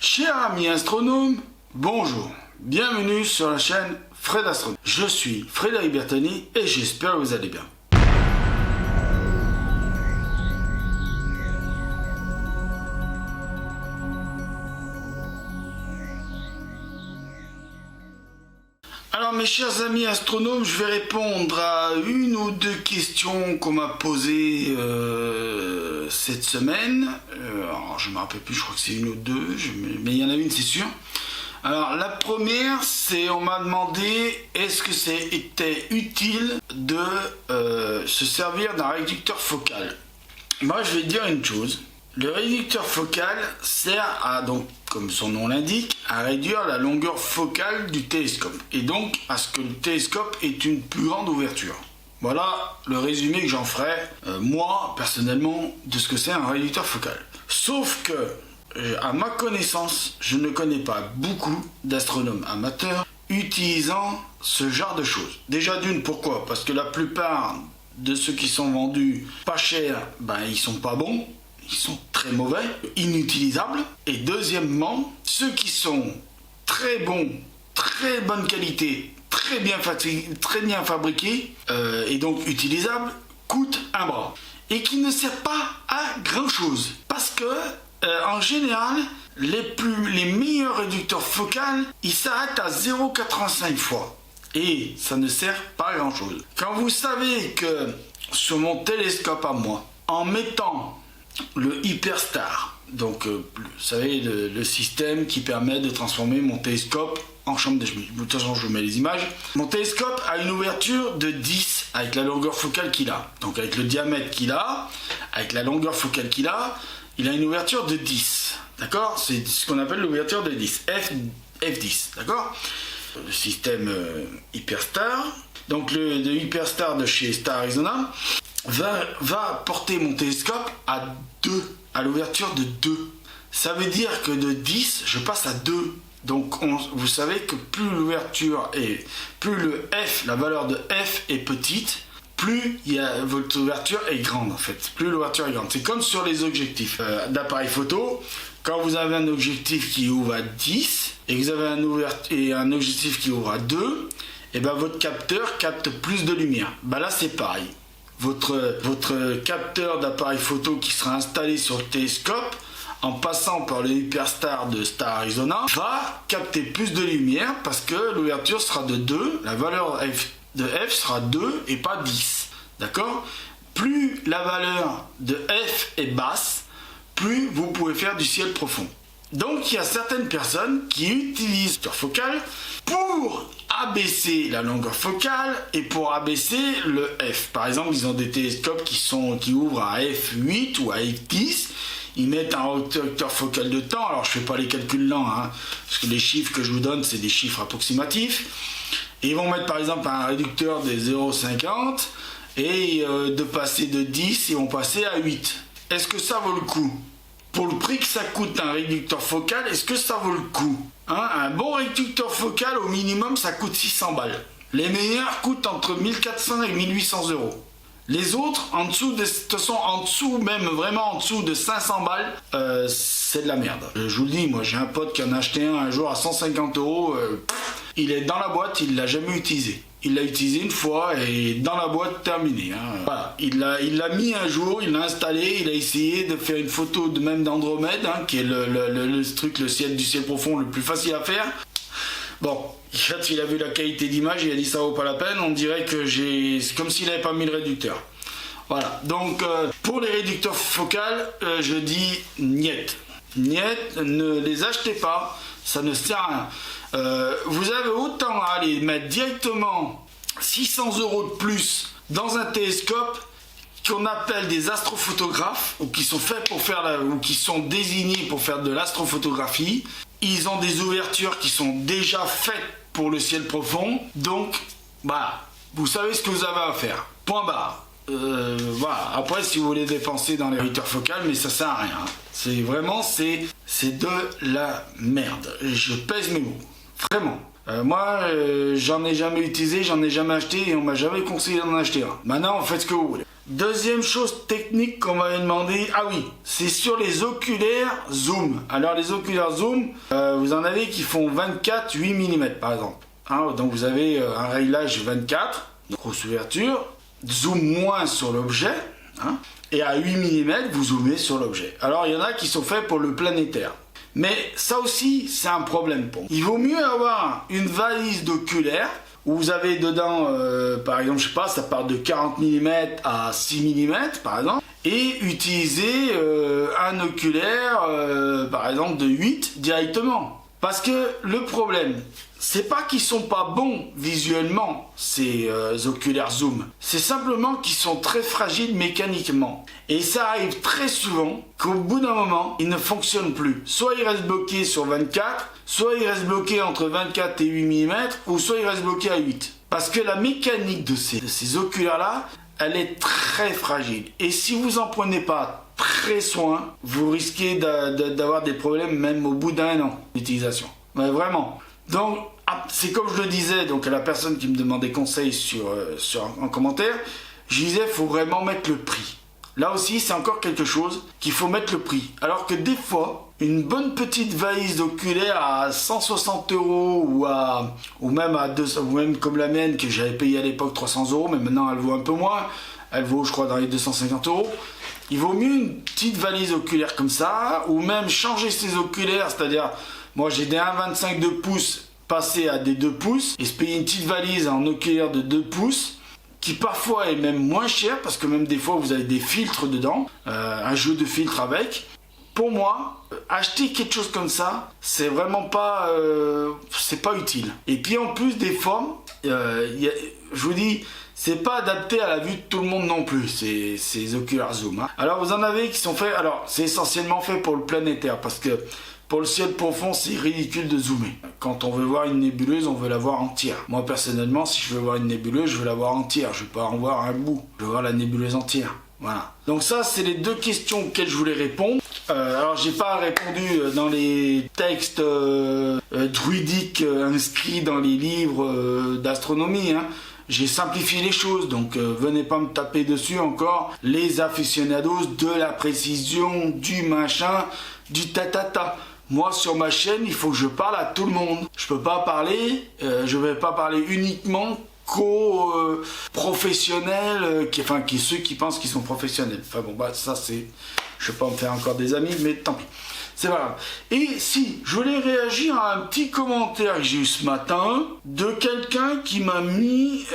Cher ami astronome, bonjour, bienvenue sur la chaîne Fred Astronome. Je suis Frédéric Bertani et j'espère que vous allez bien. Alors mes chers amis astronomes, je vais répondre à une ou deux questions qu'on m'a posées cette semaine. Alors je ne me rappelle plus, je crois que c'est une ou deux, mais il y en a une c'est sûr. Alors la première, c'est on m'a demandé est-ce que c'était utile de se servir d'un réducteur focal. Moi je vais te dire une chose. Le réducteur focal sert à, donc, comme son nom l'indique, à réduire la longueur focale du télescope et donc à ce que le télescope ait une plus grande ouverture. Voilà le résumé que j'en ferai, moi, personnellement, de ce que c'est un réducteur focal. Sauf que, à ma connaissance, je ne connais pas beaucoup d'astronomes amateurs utilisant ce genre de choses. Déjà d'une, pourquoi? Parce que la plupart de ceux qui sont vendus pas cher, ils sont pas bons. Ils sont très mauvais, inutilisables. Et deuxièmement, ceux qui sont très bons, très bonne qualité, très bien fabriqués et donc utilisables, coûtent un bras. Et qui ne sert pas à grand chose. Parce que, en général, les meilleurs réducteurs focaux, ils s'arrêtent à 0,85 fois. Et ça ne sert pas à grand chose. Quand vous savez que sur mon télescope à moi, en mettant le Hyperstar, donc vous savez le système qui permet de transformer mon télescope en chambre de chemise. De toute façon je vous mets les images. Mon télescope a une ouverture de 10 avec la longueur focale qu'il a. Donc avec le diamètre qu'il a, avec la longueur focale qu'il a, il a une ouverture de 10. D'accord? C'est ce qu'on appelle l'ouverture de 10. F10. D'accord? Le système Hyperstar. Donc le Hyperstar de chez Star Arizona va porter mon télescope à 2, à l'ouverture de 2. Ça veut dire que de 10, je passe à 2. Donc vous savez que plus l'ouverture est, plus le F, la valeur de F est petite, plus votre ouverture est grande en fait. Plus l'ouverture est grande. C'est comme sur les objectifs d'appareil photo. Quand vous avez un objectif qui ouvre à 10 et que vous avez un objectif qui ouvre à 2, et votre capteur capte plus de lumière. Là c'est pareil. Votre capteur d'appareil photo qui sera installé sur le télescope, en passant par le Hyperstar de Star Arizona, va capter plus de lumière parce que l'ouverture sera de 2, la valeur de F sera 2 et pas 10. D'accord? Plus la valeur de F est basse, plus vous pouvez faire du ciel profond. Donc il y a certaines personnes qui utilisent leur focal pour abaisser la longueur focale et pour abaisser le F. Par exemple, ils ont des télescopes qui ouvrent à F8 ou à F10. Ils mettent un réducteur focal de temps. Alors je fais pas les calculs lents, parce que les chiffres que je vous donne, c'est des chiffres approximatifs. Et ils vont mettre par exemple un réducteur de 0,50 et de passer de 10, ils vont passer à 8. Est-ce que ça vaut le coup? Pour le prix que ça coûte un réducteur focal, est-ce que ça vaut le coup? Un bon réducteur focal, au minimum, ça coûte 600 balles. Les meilleurs coûtent entre 1400 et 1800 euros. Les autres, en dessous, de toute façon, en dessous, même vraiment en dessous de 500 balles, c'est de la merde. Je vous le dis, moi j'ai un pote qui en a acheté un jour à 150 euros. Il est dans la boîte, il l'a jamais utilisé. Il l'a utilisé une fois et dans la boîte terminé. Voilà. Il l'a mis un jour, il l'a installé, il a essayé de faire une photo de même d'Andromède, qui est le ciel du ciel profond le plus facile à faire. Bon, quand il a vu la qualité d'image, il a dit ça vaut pas la peine, on dirait que c'est comme s'il n'avait pas mis le réducteur. Voilà, donc pour les réducteurs focales, je dis niet. Niet, ne les achetez pas, ça ne sert à rien. Vous avez autant à aller mettre directement 600 euros de plus dans un télescope qu'on appelle des astrophotographes, ou qui sont faits pour faire ou qui sont désignés pour faire de l'astrophotographie. Ils ont des ouvertures qui sont déjà faites pour le ciel profond, donc vous savez ce que vous avez à faire. Point barre. Voilà. Après, si vous voulez dépenser dans les réducteurs focales, mais ça sert à rien. C'est vraiment, c'est de la merde. Je pèse mes mots. Vraiment. Moi, j'en ai jamais utilisé, j'en ai jamais acheté et on m'a jamais conseillé d'en acheter un. Maintenant, faites ce que vous voulez. Deuxième chose technique qu'on m'avait demandé, ah oui, c'est sur les oculaires zoom. Alors les oculaires zoom, vous en avez qui font 24, 8 mm par exemple. Hein, donc vous avez un réglage 24, grosse ouverture, zoom moins sur l'objet, hein, et à 8 mm vous zoomez sur l'objet. Alors il y en a qui sont faits pour le planétaire. Mais ça aussi c'est un problème pour moi. Il vaut mieux avoir une valise d'oculaires où vous avez dedans, par exemple, je sais pas, ça part de 40 mm à 6 mm, par exemple, et utiliser un oculaire, par exemple, de 8 directement. Parce que le problème, c'est pas qu'ils sont pas bons visuellement, ces oculaires zoom. C'est simplement qu'ils sont très fragiles mécaniquement. Et ça arrive très souvent qu'au bout d'un moment, ils ne fonctionnent plus. Soit ils restent bloqués sur 24, soit ils restent bloqués entre 24 et 8 mm, ou soit ils restent bloqués à 8. Parce que la mécanique de ces oculaires-là, elle est très fragile. Et si vous en prenez pas très soin, vous risquez d'avoir des problèmes même au bout d'un an d'utilisation. Mais vraiment. Donc, c'est comme je le disais donc à la personne qui me demandait conseil en commentaire, je disais, il faut vraiment mettre le prix. Là aussi, c'est encore quelque chose qu'il faut mettre le prix. Alors que des fois, une bonne petite valise d'oculaire à 160 € ou même à 200, ou même comme la mienne que j'avais payé à l'époque 300 €, mais maintenant elle vaut un peu moins. Elle vaut, je crois, dans les 250 €. Il vaut mieux une petite valise oculaire comme ça, ou même changer ses oculaires, c'est-à-dire, moi j'ai des 1,25 2 pouces passer à des 2 pouces, et se payer une petite valise en oculaire de 2 pouces, qui parfois est même moins cher, parce que même des fois vous avez des filtres dedans, un jeu de filtres avec. Pour moi, acheter quelque chose comme ça, c'est vraiment pas, c'est pas utile. Et puis en plus des fois, je vous dis, c'est pas adapté à la vue de tout le monde non plus, ces oculaires zoom. Hein. Alors vous en avez qui sont faits, alors c'est essentiellement fait pour le planétaire, parce que pour le ciel profond, c'est ridicule de zoomer. Quand on veut voir une nébuleuse, on veut la voir entière. Moi personnellement, si je veux voir une nébuleuse, je veux la voir entière, je veux pas en voir un bout, je veux voir la nébuleuse entière. Voilà. Donc ça, c'est les deux questions auxquelles je voulais répondre. Alors j'ai pas répondu dans les textes druidiques inscrits dans les livres d'astronomie, hein. J'ai simplifié les choses, donc venez pas me taper dessus encore. Les aficionados de la précision, du machin, du tatata. Moi sur ma chaîne, il faut que je parle à tout le monde. Je peux pas parler, je vais pas parler uniquement qu'aux professionnels, qui ceux qui pensent qu'ils sont professionnels. Enfin bon, bah ça c'est, je vais pas me faire encore des amis, mais tant pis. C'est pas grave. Et si, je voulais réagir à un petit commentaire que j'ai eu ce matin de quelqu'un qui m'a mis,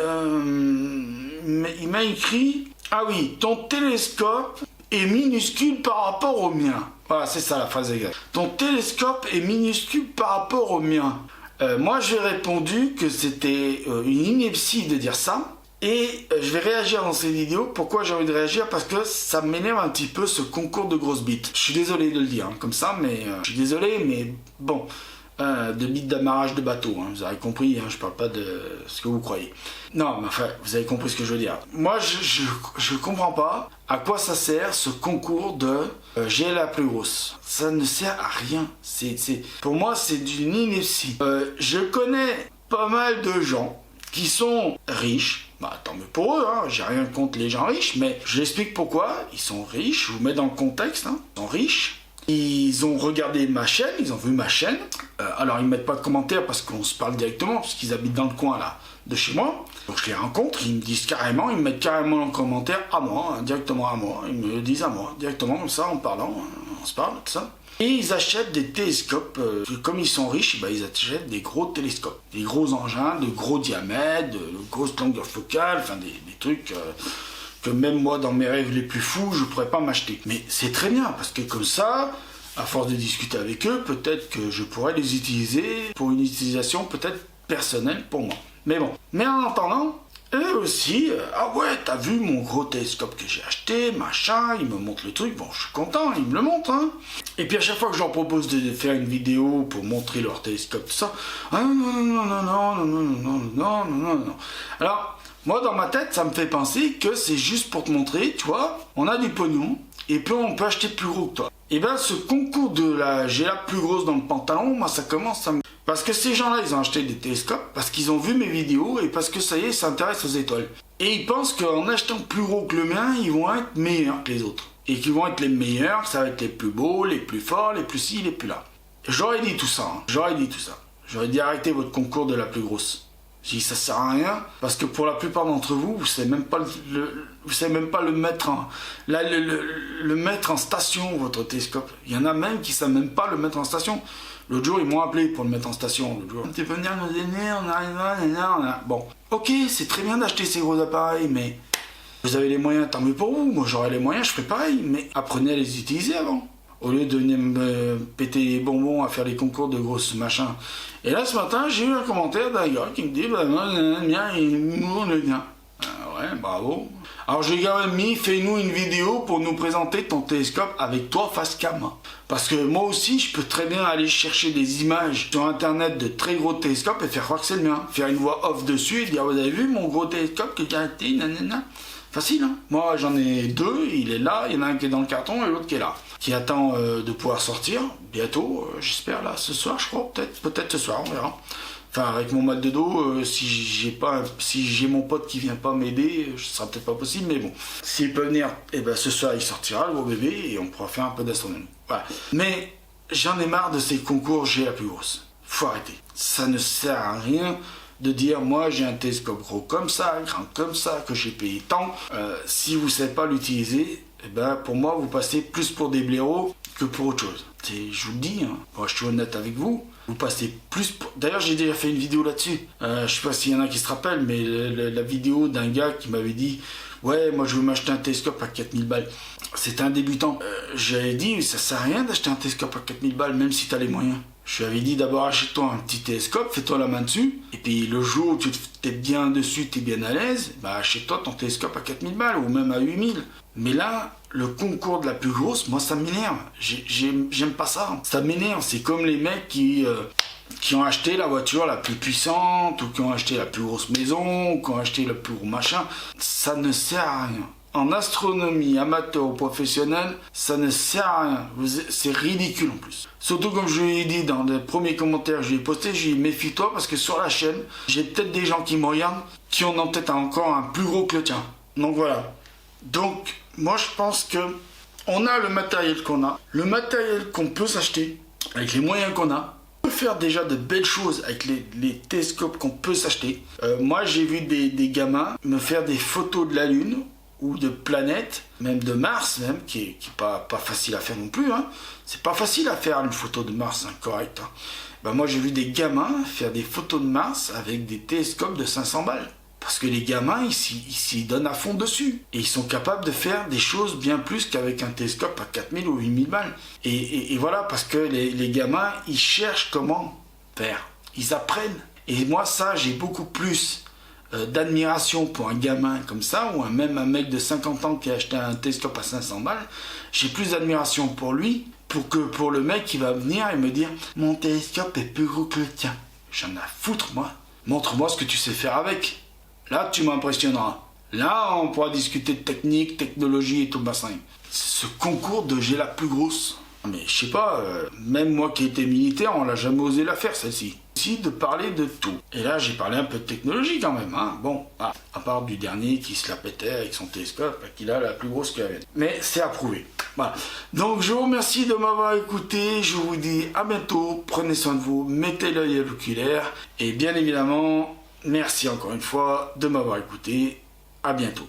il m'a écrit, ah oui, ton télescope est minuscule par rapport au mien. Voilà, c'est ça la phrase exacte. Ton télescope est minuscule par rapport au mien. Moi, j'ai répondu que c'était une ineptie de dire ça. Et je vais réagir dans cette vidéo. Pourquoi j'ai envie de réagir? Parce que ça m'énerve un petit peu ce concours de grosses bites. Je suis désolé de le dire comme ça, mais je suis désolé, mais bon, de bites d'amarrage de bateau. Hein, vous avez compris, hein, je parle pas de ce que vous croyez. Non, mais enfin, vous avez compris ce que je veux dire. Moi, je comprends pas à quoi ça sert ce concours de j'ai la plus grosse. Ça ne sert à rien. Pour moi, c'est d'une ineptie. Je connais pas mal de gens qui sont riches. Bah tant mieux pour eux, hein. J'ai rien contre les gens riches, mais je l'explique pourquoi. Ils sont riches, je vous mets dans le contexte, hein. Ils sont riches, ils ont regardé ma chaîne, ils ont vu ma chaîne, alors ils mettent pas de commentaires parce qu'on se parle directement, parce qu'ils habitent dans le coin là, de chez moi, donc je les rencontre, ils me disent carrément, ils me mettent carrément en commentaire à moi, hein, directement à moi, ils me le disent à moi, directement comme ça, en parlant, on se parle, tout ça. Et ils achètent des télescopes, comme ils sont riches, bah, ils achètent des gros télescopes, des gros engins, de gros diamètres, de grosses longueurs focales, enfin des trucs que même moi dans mes rêves les plus fous, je pourrais pas m'acheter. Mais c'est très bien, parce que comme ça, à force de discuter avec eux, peut-être que je pourrais les utiliser pour une utilisation peut-être personnelle pour moi. Mais bon, mais en attendant, eux aussi, ah ouais, t'as vu mon gros télescope que j'ai acheté, machin, ils me montrent le truc, bon, je suis content, ils me le montrent, hein. Et puis à chaque fois que je leur propose de faire une vidéo pour montrer leur télescope, tout ça, ah non, non, non, non, non, non, non, non, non, non, non. Alors, moi dans ma tête, ça me fait penser que c'est juste pour te montrer, tu vois, on a du pognon, et puis on peut acheter plus gros que toi. Et ben ce concours de la j'ai la plus grosse dans le pantalon, moi ça commence à me... Parce que ces gens-là, ils ont acheté des télescopes, parce qu'ils ont vu mes vidéos, et parce que ça y est, ils s'intéressent aux étoiles. Et ils pensent qu'en achetant plus gros que le mien, ils vont être meilleurs que les autres. Et qu'ils vont être les meilleurs, ça va être les plus beaux, les plus forts, les plus ci, les plus là. J'aurais dit tout ça, hein. J'aurais dit tout ça. J'aurais dit arrêtez votre concours de la plus grosse. J'ai dit ça sert à rien, parce que pour la plupart d'entre vous, vous savez même pas vous savez même pas le mettre le mettre en station, votre télescope. Il y en a même qui savent même pas le mettre en station. L'autre jour, ils m'ont appelé pour le mettre en station. L'autre jour, tu peux venir nous aider, on arrive là. Bon, ok, c'est très bien d'acheter ces gros appareils, mais vous avez les moyens, tant mieux pour vous. Moi, j'aurais les moyens, je ferais pareil, mais apprenez à les utiliser avant. Au lieu de venir me péter les bonbons à faire les concours de grosses machins. Et là, ce matin, j'ai eu un commentaire d'un gars qui me dit bah, bien, le bien. Ouais, bravo. Alors, j'ai quand même mis fais-nous une vidéo pour nous présenter ton télescope avec toi face cam. Parce que moi aussi, je peux très bien aller chercher des images sur internet de très gros télescopes et faire croire que c'est le mien. Faire une voix off dessus et dire vous avez vu mon gros télescope que j'ai arrêté, nanana. Facile, hein. Moi, j'en ai deux, il est là, il y en a un qui est dans le carton et l'autre qui est là. Qui attend de pouvoir sortir, bientôt, j'espère, là, ce soir, je crois, peut-être ce soir, on verra. Enfin, avec mon mat de dos, si j'ai mon pote qui vient pas m'aider, ce sera peut-être pas possible, mais bon. S'il peut venir, eh ben, ce soir, il sortira, le gros bébé, et on pourra faire un peu d'astronomie. Voilà. Mais j'en ai marre de ces concours, j'ai la plus grosse. Faut arrêter. Ça ne sert à rien de dire moi j'ai un télescope gros comme ça, grand comme ça, que j'ai payé tant. Si vous ne savez pas l'utiliser, eh ben, pour moi vous passez plus pour des blaireaux que pour autre chose. Je vous le dis, hein. Moi, je suis honnête avec vous. Vous passez plus pour... D'ailleurs j'ai déjà fait une vidéo là-dessus. Je sais pas s'il y en a qui se rappellent, mais la vidéo d'un gars qui m'avait dit ouais moi je veux m'acheter un télescope à 4000 balles. C'était un débutant. J'avais dit ça sert à rien d'acheter un télescope à 4000 balles même si tu as les moyens. Je lui avais dit d'abord achète-toi un petit télescope, fais-toi la main dessus, et puis le jour où tu es bien dessus, tu es bien à l'aise, bah achète-toi ton télescope à 4000 balles ou même à 8000. Mais là, le concours de la plus grosse, moi ça m'énerve. J'aime pas ça. Ça m'énerve. C'est comme les mecs qui ont acheté la voiture la plus puissante, ou qui ont acheté la plus grosse maison, ou qui ont acheté le plus gros machin. Ça ne sert à rien. En astronomie, amateur ou professionnel, ça ne sert à rien. C'est ridicule en plus. Surtout comme je lui ai dit dans les premiers commentaires que je lui ai postés, je lui ai dit méfie-toi parce que sur la chaîne, j'ai peut-être des gens qui me regardent qui en ont peut-être encore un plus gros que le tien. Donc voilà. Donc moi je pense que on a le matériel qu'on a, le matériel qu'on peut s'acheter avec les moyens qu'on a. On peut faire déjà de belles choses avec les télescopes qu'on peut s'acheter. Moi j'ai vu des gamins me faire des photos de la Lune ou de planètes, même de Mars, même, qui est pas facile à faire non plus. Hein. C'est pas facile à faire une photo de Mars, hein, correct. Hein. Ben, moi j'ai vu des gamins faire des photos de Mars avec des télescopes de 500 balles. Parce que les gamins, ils s'y donnent à fond dessus. Et ils sont capables de faire des choses bien plus qu'avec un télescope à 4000 ou 8000 balles. Et voilà, parce que les gamins, ils cherchent comment faire. Ils apprennent. Et moi, ça, j'ai beaucoup plus d'admiration pour un gamin comme ça, ou même un mec de 50 ans qui a acheté un télescope à 500 balles. J'ai plus d'admiration pour lui que pour le mec qui va venir et me dire « Mon télescope est plus gros que le tien. » J'en ai à foutre, moi. Montre-moi ce que tu sais faire avec. Là, tu m'impressionneras. Là, on pourra discuter de technique, technologie et tout le bassin. Ce concours de j'ai la plus grosse. Mais je sais pas, même moi qui étais militaire, on l'a jamais osé la faire, celle-ci. Aussi de parler de tout. Et là, j'ai parlé un peu de technologie quand même. Hein. Bon, à part du dernier qui se la pétait avec son télescope, qu'il a la plus grosse qu'il avait. Mais c'est approuvé. Voilà. Donc, je vous remercie de m'avoir écouté. Je vous dis à bientôt. Prenez soin de vous. Mettez l'œil à l'oculaire. Et bien évidemment... Merci encore une fois de m'avoir écouté. À bientôt.